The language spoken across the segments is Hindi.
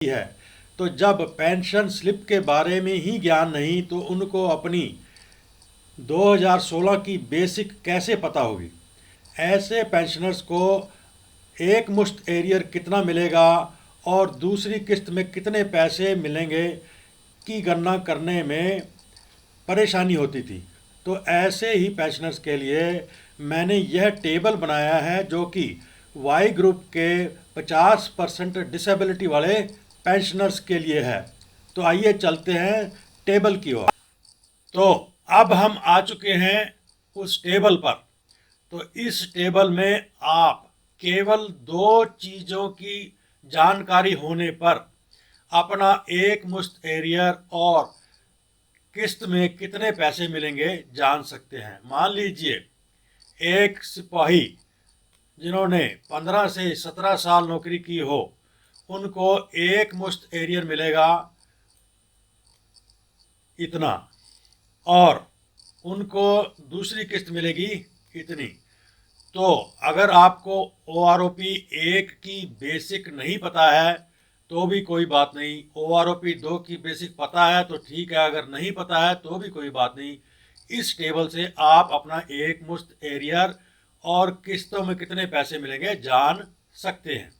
है। तो जब पेंशन स्लिप के बारे में ही ज्ञान नहीं तो उनको अपनी 2016 की बेसिक कैसे पता होगी। ऐसे पेंशनर्स को एक मुश्त एरियर कितना मिलेगा और दूसरी किस्त में कितने पैसे मिलेंगे की गणना करने में परेशानी होती थी। तो ऐसे ही पेंशनर्स के लिए मैंने यह टेबल बनाया है जो कि वाई ग्रुप के 50% डिसेबिलिटी वाले पेंशनर्स के लिए है। तो आइए चलते हैं टेबल की ओर। तो अब हम आ चुके हैं उस टेबल पर। तो इस टेबल में आप केवल दो चीज़ों की जानकारी होने पर अपना एक मुश्त एरियर और किस्त में कितने पैसे मिलेंगे जान सकते हैं। मान लीजिए एक सिपाही जिन्होंने 15 से 17 साल नौकरी की हो, उनको एक मुश्त एरियर मिलेगा इतना, और उनको दूसरी किस्त मिलेगी इतनी। तो अगर आपको OROP 1 की बेसिक नहीं पता है तो भी कोई बात नहीं, OROP 2 की बेसिक पता है तो ठीक है, अगर नहीं पता है तो भी कोई बात नहीं। इस टेबल से आप अपना एक मुश्त एरियर और किस्तों में कितने पैसे मिलेंगे जान सकते हैं।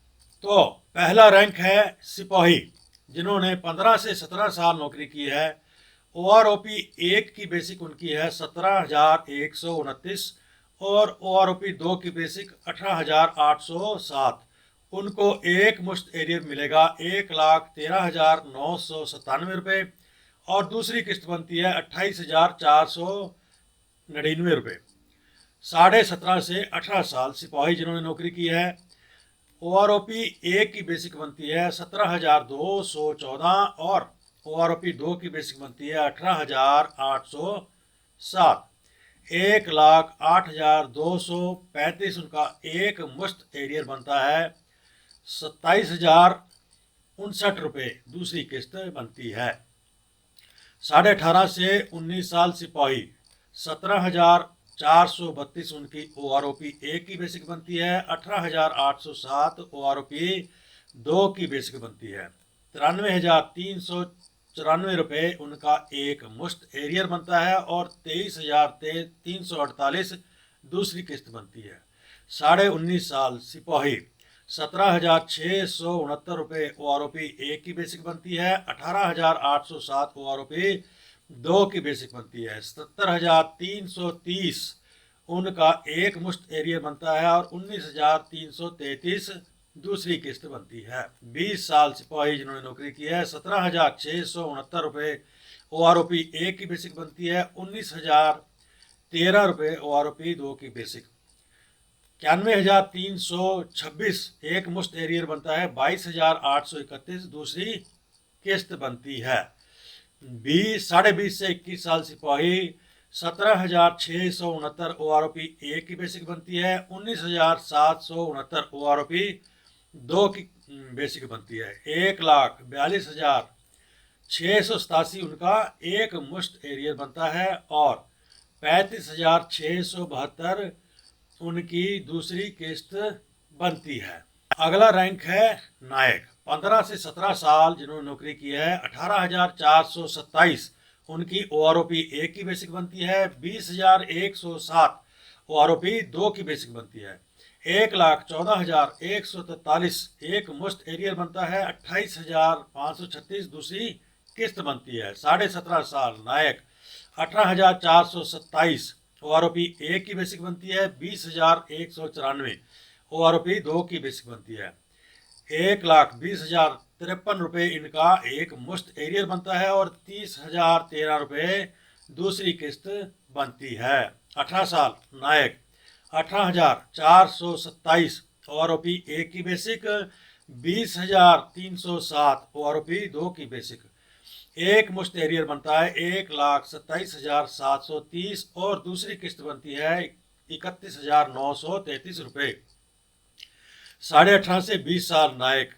तो पहला रैंक है सिपाही जिन्होंने 15 से 17 साल नौकरी की है। OROP 1 की बेसिक उनकी है 17,129 और OROP 2 की बेसिक 18,807। उनको एक मुश्त एरियर मिलेगा 1,13,997 रुपये और दूसरी किस्त बनती है 28,499 रुपये। 17.5 से 18 साल सिपाही जिन्होंने नौकरी की है, OROP 1 की बेसिक बनती है 17,214 और OROP 2 की बेसिक बनती है 18,807। 1,08,235 उनका एक मुश्त एरियर बनता है। 27,059 रुपये दूसरी किस्त बनती है। 18.5 से 19 साल सिपाही 17,432 उनकी OROP 1 की बेसिक बनती है। 18,807 OROP 2 की बेसिक बनती है। 93,394 रुपये उनका एक मुश्त एरियर बनता है और 23,348 दूसरी किस्त बनती है। 19.5 साल सिपाही 17,669 रुपये OROP 1 की बेसिक बनती है। 18,807 OROP 2 की बेसिक बनती है। 70,330 उनका एक मुश्त एरियर बनता है और 19,333 दूसरी किस्त बनती है। 20 साल सिपाही जिन्होंने नौकरी की है 17,669 रुपये OROP 1 की बेसिक बनती है। 19,013 रुपये OROP 2 की बेसिक। 91,326 एक मुश्त एरियर बनता है। 22,831 दूसरी किस्त बनती है। 20 से 21 साल सिपाही 17,669 OROP 1 की बेसिक बनती है। 19,769 OROP 2 की बेसिक बनती है। 1,42,687 उनका एक मुश्त एरियर बनता है और 35,672 उनकी दूसरी किस्त बनती है। अगला रैंक है नायक 15 से 17 साल जिन्होंने नौकरी की है। 18,427 उनकी OROP 1 की बेसिक बनती है। 20,107 OROP 2 की बेसिक बनती है। 1,14,143 एक मुश्त एरियर बनता है। 28,536 दूसरी किस्त बनती है। 17.5 साल नायक 18,427 OROP 1 की बेसिक बनती है। 20,194 OROP 2 की बेसिक बनती है। 1,20,053 रुपये इनका एक मुश्त एरियर बनता है और 30,013 रुपये दूसरी किस्त बनती है। 18 साल नायक 18,427 OROP 1 की बेसिक। 20,307 OROP 2 की बेसिक। एक मुश्त एरियर बनता है 1,27,730 और दूसरी किस्त बनती है 31,933 रुपये। 18.5 से 20 साल नायक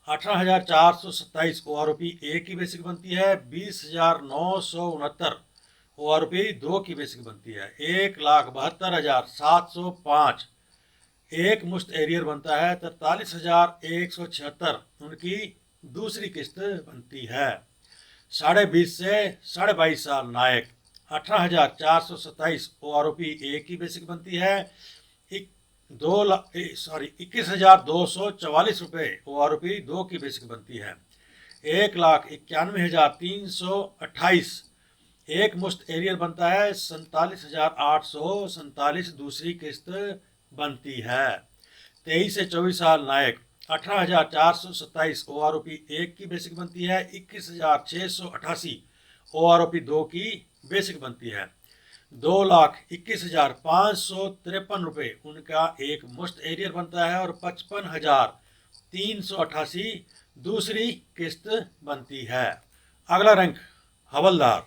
18,427 OROP 1 की बेसिक बनती है। 20,969 OROP 2 की बेसिक बनती है। 1,72,705 एक मुश्त एरियर बनता है। 43,176 उनकी दूसरी किस्त बनती है। 20.5 से 22.5 साल नायक 18,427 OROP ए की बेसिक बनती है। 21,244 रुपये OROP 2 की बेसिक बनती है। 1,91,328 एक मुश्त एरियर बनता है। 47,847 दूसरी किस्त बनती है। 23 से 24 साल नायक 18,427 OROP 1 की बेसिक बनती है। 21,688 OROP 2 की बेसिक बनती है। 2,21,553 रुपये उनका एक मुश्त एरियर बनता है और 55,388 दूसरी किस्त बनती है। अगला रैंक हवलदार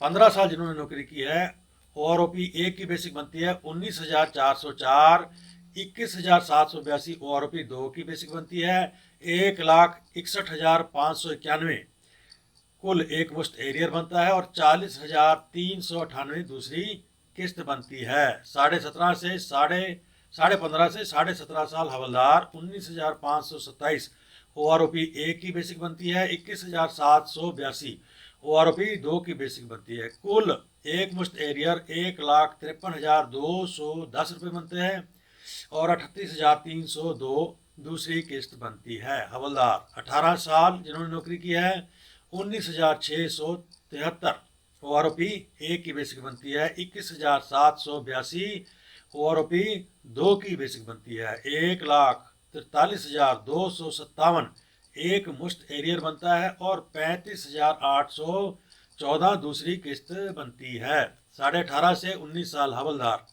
15 साल जिन्होंने नौकरी की है। OROP 1 की बेसिक बनती है 19,404। 21,782 OROP 2 की बेसिक बनती है। 1,61,591 कुल एक मुश्त एरियर बनता है और 40,398 दूसरी किस्त बनती है। 15.5 से 17.5 साल हवलदार 19,527 OROP 1 की बेसिक बनती है। 21,782 OROP 2 की बेसिक बनती है। कुल एक मुश्त एरियर 1,53,210 रुपये बनते हैं और 38,302 दूसरी किस्त बनती है। हवलदार 18 साल जिन्होंने नौकरी की है 19,673 OROP 1 की बेसिक बनती है। 21,782 OROP 2 की बेसिक बनती है। 1,43,257 एक मुश्त एरियर बनता है और 35,814 दूसरी किस्त बनती है। 18.5 से 19 साल हवलदार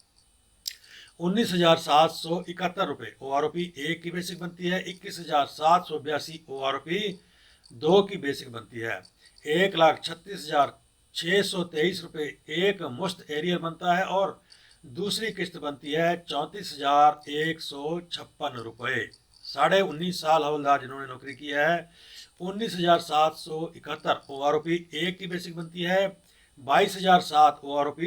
19,771 रुपये OROP 1 की बेसिक बनती है। 21,782 OROP 2 की बेसिक बनती है। 1,36,623 रुपये एक मुश्त एरियर बनता है और दूसरी किस्त बनती है 34,156 रुपये। 19.5 साल हवलदार जिन्होंने नौकरी की है 19,771 OROP 1 की बेसिक बनती है। 22,007 OROP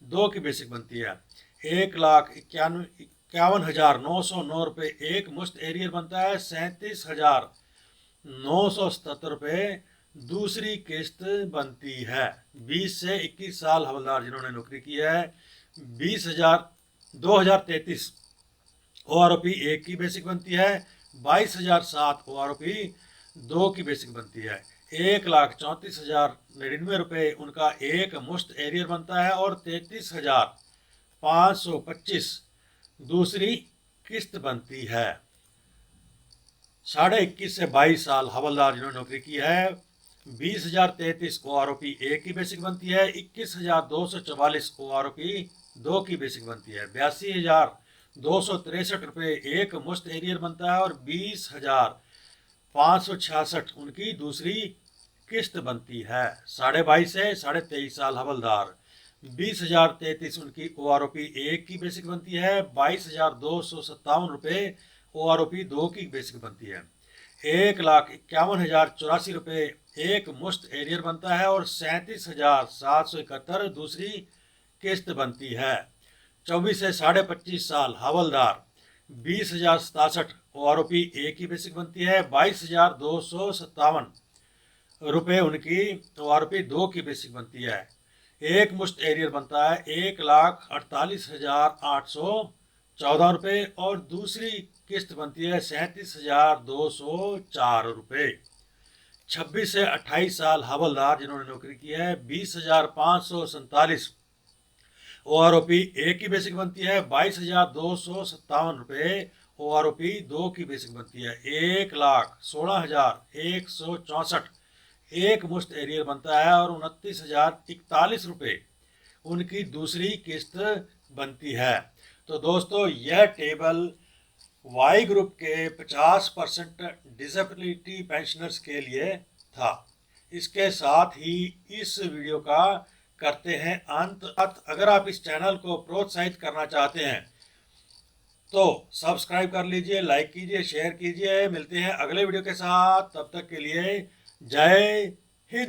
2 की बेसिक बनती है। 1,51,909 रुपये एक मुश्त एरियर बनता है। 37,977 रुपये दूसरी किस्त बनती है। 20 से 21 साल हवलदार जिन्होंने नौकरी की है 2,033 OROP 1 की बेसिक बनती है। 22,007 OROP 2 की बेसिक बनती है। 1,34,099 रुपये उनका एक मुश्त एरियर बनता है और 33,525 दूसरी किस्त बनती है। 21.5 से 22 साल हवलदार जिन्होंने नौकरी की है 20,033 OROP 1 की बेसिक बनती है। 21,244 OROP 2 की बेसिक बनती है। 82,263 रुपये एक मुश्त एरियर बनता है और 20,566 उनकी दूसरी किस्त बनती है। 22.5 से 23.5 साल हवलदार 20,033 उनकी OROP 1 की बेसिक बनती है। 22,257 रुपये OROP 2 की बेसिक बनती है। 1,51,084 रुपये एक मुश्त एरियर बनता है और 37,771 दूसरी किस्त बनती है। 24 से 25.5 साल हवलदार 20,067 OROP 1 की बेसिक बनती है। 22,257 रुपये उनकी OROP 2 की बेसिक बनती है। एक मुश्त एरियर बनता है 1,48,814 रुपये और दूसरी किस्त बनती है 37,204 रुपये। 26 से 28 साल हवलदार जिन्होंने नौकरी की है 20,547 OROP 1 की बेसिक बनती है। 22,257 रुपये OROP 2 की बेसिक बनती है। 1,16,164 एक मुश्त एरियर बनता है और 29,041 रुपये उनकी दूसरी किस्त बनती है। तो दोस्तों यह टेबल वाई ग्रुप के 50% डिसेबिलिटी पेंशनर्स के लिए था। इसके साथ ही इस वीडियो का करते हैं अंत। अगर आप इस चैनल को प्रोत्साहित करना चाहते हैं तो सब्सक्राइब कर लीजिए, लाइक कीजिए, शेयर कीजिए। मिलते हैं अगले वीडियो के साथ, तब तक के लिए जय हिंद।